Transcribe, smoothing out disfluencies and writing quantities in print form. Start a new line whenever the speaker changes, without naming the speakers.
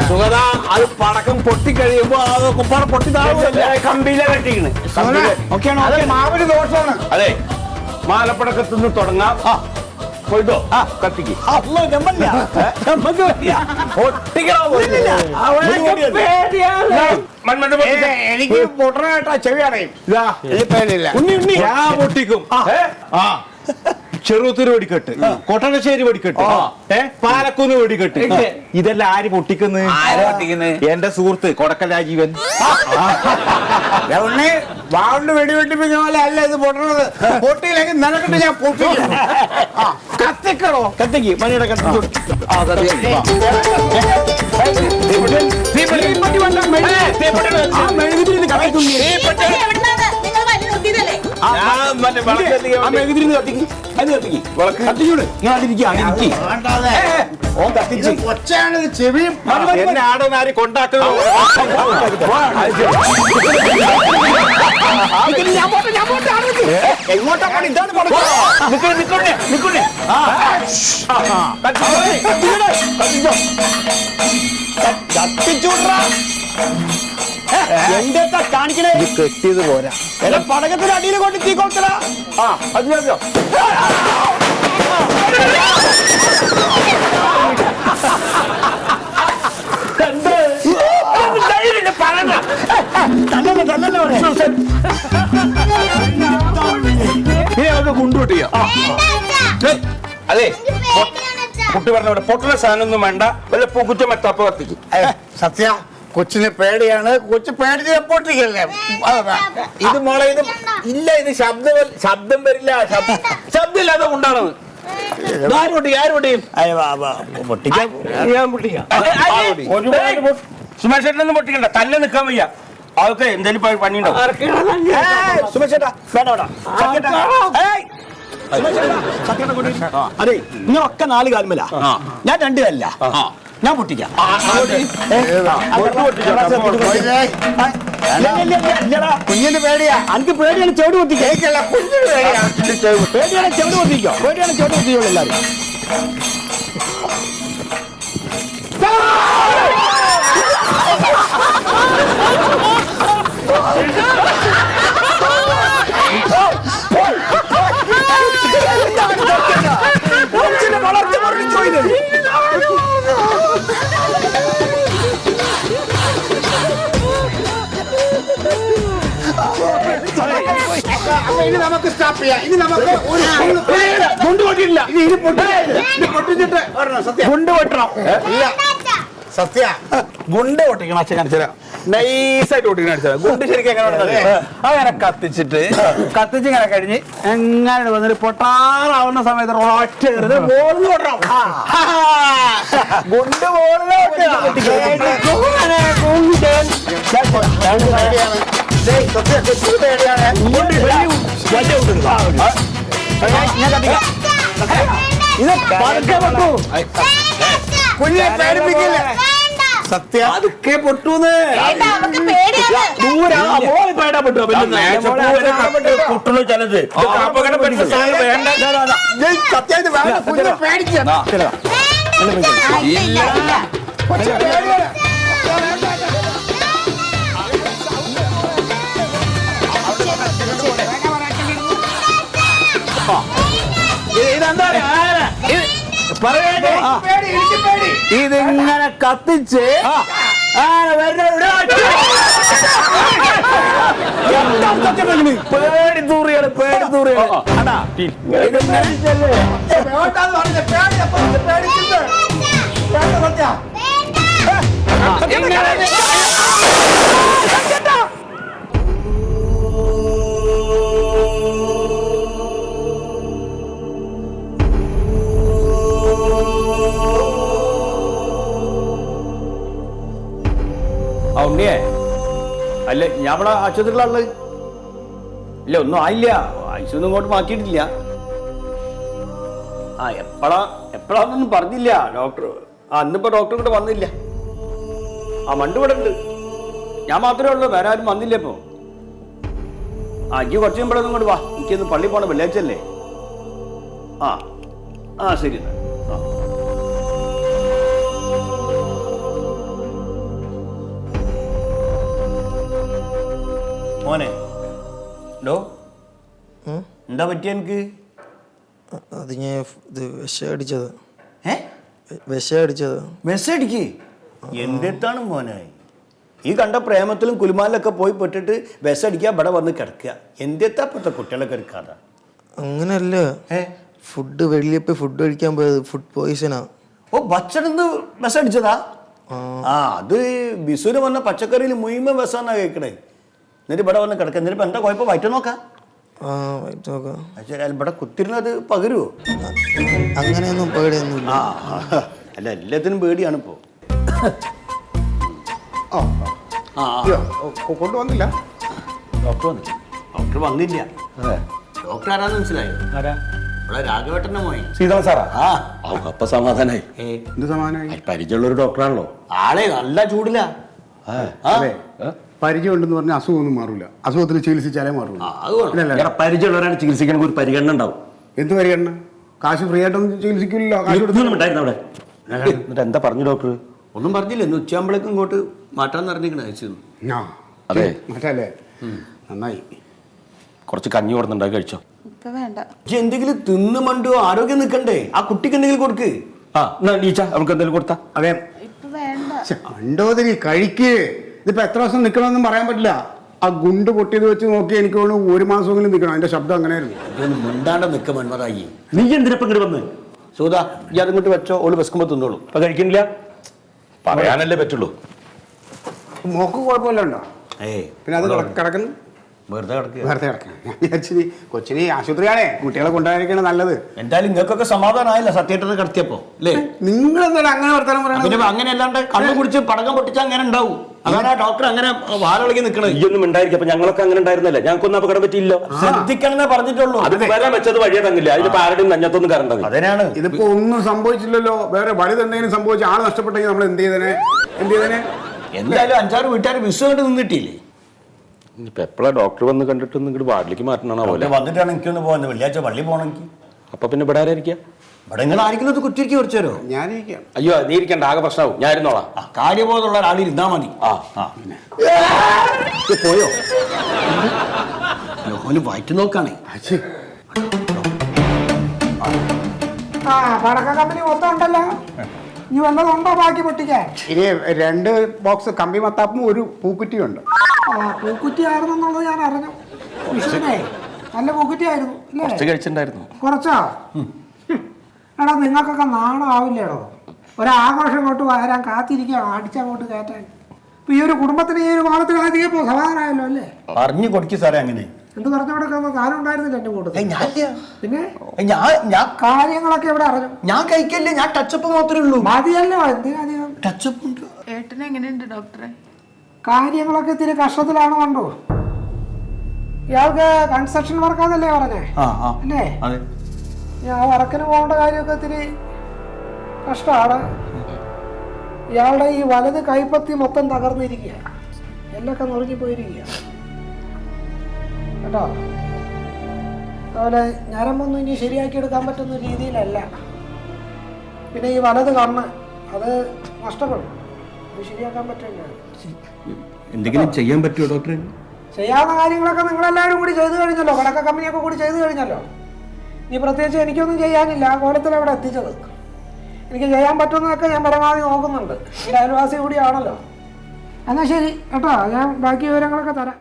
സുഗത അത് പടക്കം പൊട്ടിക്കഴിയുമ്പോ കമ്പിയിലെ കെട്ടിക്കണ്.
മാവിന് ദോഷമാണ്.
അതെ, മാലപ്പടക്കത്തുനിന്ന് തുടങ്ങാം. പോയിട്ടോ കത്തിക്ക്.
എനിക്ക് പൊട്ടനായിട്ടാ ചെവി അറിയും.
ഞാൻ പൊട്ടിക്കും.
ചെറുത്തൂര് വെടിക്കെട്ട്, കൊട്ടണശ്ശേരി വെടിക്കെട്ട്, പാലക്കുന്ന് വെടിക്കെട്ട്, ഇതെല്ലാം ആര് പൊട്ടിക്കുന്നത്? എന്റെ സുഹൃത്ത് കൊടക്കൽ രാജീവൻ.
വാണ്ട് വെടിവെട്ടിപ്പിക്കുന്ന പോലെ അല്ല ഇത് പൊട്ടണത്. പൊട്ടിയില്ലെങ്കിൽ നിനക്കിട്ട് ഞാൻ പൊട്ടിക്കും.
കത്തിക്കണോ? കത്തിക്ക് മണിയുടെ കത്തിച്ചു.
കൊച്ചാണ് ചെവി
എന്നെ ആടനാരി കൊണ്ടാക്കുന്നു.
എങ്ങോട്ടാ പണി? ഇതാണ്
എന്റെ കാണിക്കണേ.
കെട്ടിയത് പോരാ.
പടകത്തിന്റെ അടിയിൽ കൊണ്ട് തീ കൊടുത്തടാ. അത് മതിയോ? കൊണ്ടുപോട്ടിയോ? അതെ, കുട്ടി പറഞ്ഞ പോലെ പൊട്ടുന്ന സാധനം ഒന്നും വേണ്ട. വല്ല പൂക്കുറ്റം എത്താപ്പ കത്തിക്കും.
സത്യ കൊച്ചിന് പേടിയാണ്. കൊച്ചു പേടിച്ച് പൊട്ടിക്കല്ലേ.
ഇത് മോളെ ഇത് ഇല്ല, ഇത് ശബ്ദം വരില്ല. ശബ്ദം ഇല്ലാതെ കൊണ്ടാണത്. സുമേഷ് ചേട്ടനൊന്നും പൊട്ടിക്കണ്ട, തന്നെ നിൽക്കാൻ വയ്യ. അതൊക്കെ എന്തായാലും പണിയുണ്ടാവും.
അതെ, നിങ്ങളൊക്കെ 4 കാൽമല, ഞാൻ 2 കാലില്ല. ഞാൻ പൊട്ടിക്കാം.
കുഞ്ഞിന് പേടിയാ.
എനിക്ക് പേടിയാണ് ചെവിട് പൊട്ടിക്കല്ല. പേടിയാണ് ചെവിട് പൊട്ടിക്കോ. പേടിയാണ് ചെവിട് പൊട്ടിക്കോളൂ എല്ലാവരും.
ഇനി നമുക്ക് സ്റ്റോപ്പ് ചെയ്യാം. ഇനി നമുക്ക്
കൊണ്ടുപോട്ടില്ല.
പൊട്ടിച്ചിട്ട്
കൊണ്ടുപോട്ടണം.
സത്യ
ഗുണ്ട് പൊട്ടിക്കണം. അച്ഛൻ കാണിച്ചാ നൈസായിട്ട് പൊട്ടിക്കണം. അടിച്ചാൽ ഗുണ്ട് ശരിക്കും എങ്ങനെ അങ്ങനെ കത്തിച്ചിട്ട് ഇങ്ങനെ കഴിഞ്ഞ് എങ്ങനെ വന്നിട്ട് പൊട്ടാറാവുന്ന സമയത്ത് ഒറ്റ ബോളിൽ പൊട്ടണം. ഗുണ്ട്
കുഞ്ഞിനെ പേടിപ്പിക്കില്ല.
സത്യ അതൊക്കെ പൊട്ടൂന്ന് കുട്ടുള്ളൂ ചിലത്.
സത്യായിട്ട് കുഞ്ഞിനെ പേടിക്കാം.
ഇതിങ്ങനെ കത്തിച്ച് പേടി തൂറിയാണ്. ഉണ്ണിയേ, അല്ല ഞാൻ ഇവിടെ ആശുപത്രിയിലുള്ളത് ഇല്ല, ഒന്നും ആയില്ല. ആശുപത്രി ഇങ്ങോട്ട് മാറ്റിയിട്ടില്ല. എപ്പോഴാന്നൊന്നും പറഞ്ഞില്ല ഡോക്ടർ. അന്നിപ്പോ ഡോക്ടർ ഇവിടെ വന്നില്ല. മണ്ട് ഇവിടെ ഉണ്ട്. ഞാൻ മാത്രമേ ഉള്ളൂ, വേറെ ആരും വന്നില്ല. ഇപ്പൊ അജി കുറച്ച് കഴിയുമ്പോഴൊന്നും ഇങ്ങോട്ട് വാ. എനിക്കൊന്ന് പള്ളി പോണ വെള്ളിയാഴ്ച അല്ലേ. ശരി എന്നാ. മോനെ ഡോ എന്താ പറ്റിയ എനിക്ക്?
അത് ഞാൻ ഇത് വിഷം അടിച്ചത്.
ഏ
വിഷം അടിച്ചത്.
വിസടിക്ക് എന്തെത്താണ് മോനെ ഈ കണ്ട പ്രേമത്തിലും കുലുമാലിലൊക്കെ പോയി പെട്ടിട്ട് വിസടിക്കുക ഇവിടെ വന്ന് കിടക്കുക. എന്തെത്താ ഇപ്പോഴത്തെ കുട്ടികളൊക്കെ എടുക്കാത?
അങ്ങനല്ല, ഫുഡ് വെളിയപ്പോ ഫുഡ് കഴിക്കാൻ പോയത് ഫുഡ് പോയിസനാ.
ഓ ഭക്ഷണം വിസടിച്ചതാ? ആ അത് ബിസുവിന് വന്ന പച്ചക്കറിയിൽ മുഴുവൻ വിസാന്നാ കേൾക്കണേ. എന്നിട്ട് ഇവിടെ വന്ന് കിടക്കുക. എന്നിട്ട് എന്താ കുഴപ്പം? വയറ്റ് നോക്കാം. ഇവിടെ കുത്തിരുന്നത് പകരുവോ?
അങ്ങനെയൊന്നും പേടിയൊന്നുമില്ല.
അല്ല എല്ലാത്തിനും പേടിയാണ് ഇപ്പോ.
കൊണ്ടുവന്നില്ല
ഡോക്ടർ വന്നില്ല. ഡോക്ടർ ആരാന്ന് മനസ്സിലായോ? ഇവിടെ രാഘവേട്ടന്റെ മോൻ
സീതാ സാറാ?
ആ
അപ്പൊ സമാധാനായി.
എന്ത് സമാനമായി?
പരിചയമുള്ള ഒരു ഡോക്ടറാണല്ലോ.
ആളെ നല്ല ചൂടില്ല.
പരിചയം ഉണ്ടെന്ന് പറഞ്ഞാൽ അസുഖമൊന്നും മാറൂല. അസുഖത്തിന് ചികിത്സിച്ചാലേ മാറൂല.
പരിചയമുള്ളവരാണ് ചികിത്സിക്കണമെങ്കിൽ ഒരു പരിഗണന ഉണ്ടാവും.
എന്ത് പരിഗണന? കാശ് ഫ്രീ ആയിട്ടൊന്നും ചികിത്സിക്കില്ലല്ലോ. കാശ്
അവിടെ എന്നിട്ട് എന്താ പറഞ്ഞു ഡോക്ടർ?
ഒന്നും പറഞ്ഞില്ല. ഇന്ന് ഉച്ചയാകുമ്പോഴേക്കും ഇങ്ങോട്ട് മാറ്റാൻ പറഞ്ഞിരിക്കണ അയച്ചു.
അതെ
മാറ്റല്ലേ? നന്നായി.
കുറച്ച് കഞ്ഞി കൊടുത്തുണ്ടാക്കി കഴിച്ചോ.
എന്തെങ്കിലും തിന്നു മണ്ടോ ആരോഗ്യം നിൽക്കണ്ടേ? ആ കുട്ടിക്ക് എന്തെങ്കിലും കൊടുക്ക്.
നമുക്ക് എന്തെങ്കിലും കൊടുത്താ?
അതെ കണ്ടോതിരി കഴിക്ക്. ഇതിപ്പോ എത്ര ദിവസം നിൽക്കണമെന്നും പറയാൻ പറ്റില്ല. ആ ഗുണ്ട് പൊട്ടിയത് വെച്ച് നോക്കി എനിക്ക് തോന്നുന്നു 1 മാസമെങ്കിലും നിൽക്കണം. അതിന്റെ ശബ്ദം അങ്ങനെയായിരുന്നു.
ഇതൊന്ന് മുണ്ടാണ്ട് നിൽക്ക മന്മതായി.
നീ എന്തിനപ്പം ഇങ്ങോട്ട് വന്ന്?
സൂതാ ഈ അതിങ്ങോട്ട് വെച്ചോ. ഓള് വിശക്കുമ്പോ തിന്നോളൂ.
അപ്പൊ കഴിക്കുന്നില്ല പറയാനല്ലേ പറ്റുള്ളൂ.
മോക്ക് കുഴപ്പമില്ലണ്ടോ? പിന്നെ അത് കിടക്കുന്നു
വെറുതെ കിടക്കുക.
വെറുതെ കിടക്കണം. ഞാൻ വിചാരിച്ചിനി കൊച്ചിനി ആശുപത്രിയാണേ കുട്ടികളെ കൊണ്ടുപോയിരിക്കണ നല്ലത്.
എന്തായാലും നിങ്ങൾക്കൊക്കെ സമാധാനമായില്ല സത്യേട്ടനെ കടത്തിയപ്പോ അല്ലേ?
നിങ്ങളെന്തായാലും അങ്ങനെ വർത്തമാനം പറയണത്?
പിന്നെ അങ്ങനെ അല്ലാണ്ട് കണ്ണു കുടിച്ച് പടക്കം പൊട്ടിച്ചാൽ അങ്ങനെ ഉണ്ടാവും. അതാണ് ആ ഡോക്ടർ അങ്ങനെ വാലൊളകി നിൽക്കണത്.
ഈയൊന്നും ഉണ്ടായിരിക്കും. അപ്പൊ ഞങ്ങളൊക്കെ അങ്ങനെ ഉണ്ടായിരുന്നല്ലേ? ഞങ്ങൾക്കൊന്നും അപകടം പറ്റിയില്ലോ.
ശ്രദ്ധിക്കണമെന്നേ പറഞ്ഞിട്ടുള്ളൂ.
അത് വരാൻ വെച്ചത് വഴിയെ തങ്ങില്ല. അതിപ്പോ ആരുടെയും നഞ്ഞത്തൊന്നും കറണ്ടത്.
അതിനാണ്
ഇതിപ്പോ ഒന്നും സംഭവിച്ചില്ലല്ലോ. വേറെ വലുത് എന്തെങ്കിലും സംഭവിച്ച ആള് നഷ്ടപ്പെട്ടെങ്കിൽ നമ്മൾ എന്ത് ചെയ്തേനെ?
എന്തായാലും 5-6 വീട്ടുകാർ വിശ്വ കൊണ്ട് നിന്നിട്ടില്ലേ?
ഇപ്പൊ എപ്പോഴാ ഡോക്ടർ വന്ന് കണ്ടിട്ട് ഇങ്ങോട്ട് വാർഡിലേക്ക് മാറ്റണോ പോലെ
വന്നിട്ടാണ് എനിക്കൊന്ന് പോകുന്നത്. വെള്ളിയാഴ്ച പള്ളി പോകണമെങ്കിൽ.
അപ്പൊ പിന്നെ ഇവിടെ ആരായിരിക്കാം?
ഇവിടെ നിങ്ങൾ ആയിരിക്കുന്നത് കുറ്റിരിക്കി കുറച്ചേരോ?
ഞാനിരിക്കാം.
അയ്യോ നീ ഇരിക്കണ്ട, ആകെ പ്രശ്നമാവും. ഞാൻ ഇരുന്നോളാം.
കാര്യബോധമുള്ള ഒരാളിരുന്നാ മതി. പോയോ? ഓന് വയറ്റ് നോക്കാണേ.
പടക്ക കമ്പനി മൊത്തം ഉണ്ടല്ലോ. ഇനി വന്നതുണ്ടോ ബാക്കി പൊട്ടിക്കാൻ?
ഇനി 2 ബോക്സ് കമ്പി മത്താപ്പും 1 പൂക്കുറ്റിയുണ്ട്.
പൂക്കുറ്റി ആയിരുന്നെന്നുള്ളത് ഞാൻ അറിഞ്ഞു. വിഷുവിനെ നല്ല പൂക്കുറ്റി ആയിരുന്നു അല്ലേ?
കഴിച്ചിട്ടുണ്ടായിരുന്നു.
കുറച്ചോ? എടാ നിങ്ങൾക്കൊക്കെ നാണമാവില്ലേടോ? ഒരാഘോഷം കൊണ്ട് വരാൻ കാത്തിരിക്കുകയാണോ അടിച്ചങ്ങോട്ട് കയറ്റാൻ? ഇപ്പൊ ഈ ഒരു കുടുംബത്തിന് ഈ ഒരു കാലത്തിൽ അധികം സമാധാനമായല്ലോ അല്ലേ?
പറഞ്ഞു കൊടുക്കി സാറേ. അങ്ങനെ
എന്ത് പറഞ്ഞു കൊടുക്കുന്ന കാര്യം ഉണ്ടായിരുന്നില്ല എന്റെ കൂട്ടത്തിൽ. പിന്നെ
ഞാൻ
കാര്യങ്ങളൊക്കെ എവിടെ അറിഞ്ഞു?
ഞാൻ കഴിക്കല്ലേ. ഞാൻ ടച്ചപ്പ് മാത്രമേ ഉള്ളൂ.
മതിയല്ലോ എന്തിനധികം
ടച്ചപ്പ് ഉണ്ട്.
ഏട്ടന് എങ്ങനെയുണ്ട് ഡോക്ടറെ?
കാര്യങ്ങളൊക്കെ ഇത്തിരി കഷ്ടത്തിലാണ് കണ്ടു. ഇയാൾക്ക് കൺസ്ട്രക്ഷൻ വർക്കാന്നല്ലേ പറഞ്ഞേ അല്ലേ? ഞാൻ വർക്കിന് പോകേണ്ട കാര്യമൊക്കെ ഇത്തിരി കഷ്ടമാണ്. ഇയാളുടെ ഈ വലത് കൈപ്പത്തി മൊത്തം തകർന്നിരിക്കുക. എല്ലൊക്കെ നുറുങ്ങി പോയിരിക്കുക കേട്ടോ. അതുപോലെ ഞരമ്പൊന്നും ഇനി ശരിയാക്കി എടുക്കാൻ പറ്റുന്ന രീതിയിലല്ല. പിന്നെ ഈ വലത് കണ്ണ് അത് നഷ്ടപ്പെടും. അത് ശരിയാക്കാൻ പറ്റില്ല.
എന്തെങ്കിലും ചെയ്യാൻ പറ്റുമോ ഡോക്ടറെ?
ചെയ്യാവുന്ന കാര്യങ്ങളൊക്കെ നിങ്ങളെല്ലാവരും കൂടി ചെയ്തു കഴിഞ്ഞല്ലോ. പടക്ക കമ്പനിയൊക്കെ കൂടി ചെയ്തു കഴിഞ്ഞല്ലോ. ഇനി പ്രത്യേകിച്ച് എനിക്കൊന്നും ചെയ്യാനില്ല. ആ കോലത്തിൽ അവിടെ എത്തിച്ചത്. എനിക്ക് ചെയ്യാൻ പറ്റുന്നതൊക്കെ ഞാൻ പരമാവധി നോക്കുന്നുണ്ട്. എൻ്റെ അയൽവാസി കൂടിയാണല്ലോ. എന്നാൽ ശരി കേട്ടോ, ഞാൻ ബാക്കി വിവരങ്ങളൊക്കെ തരാം.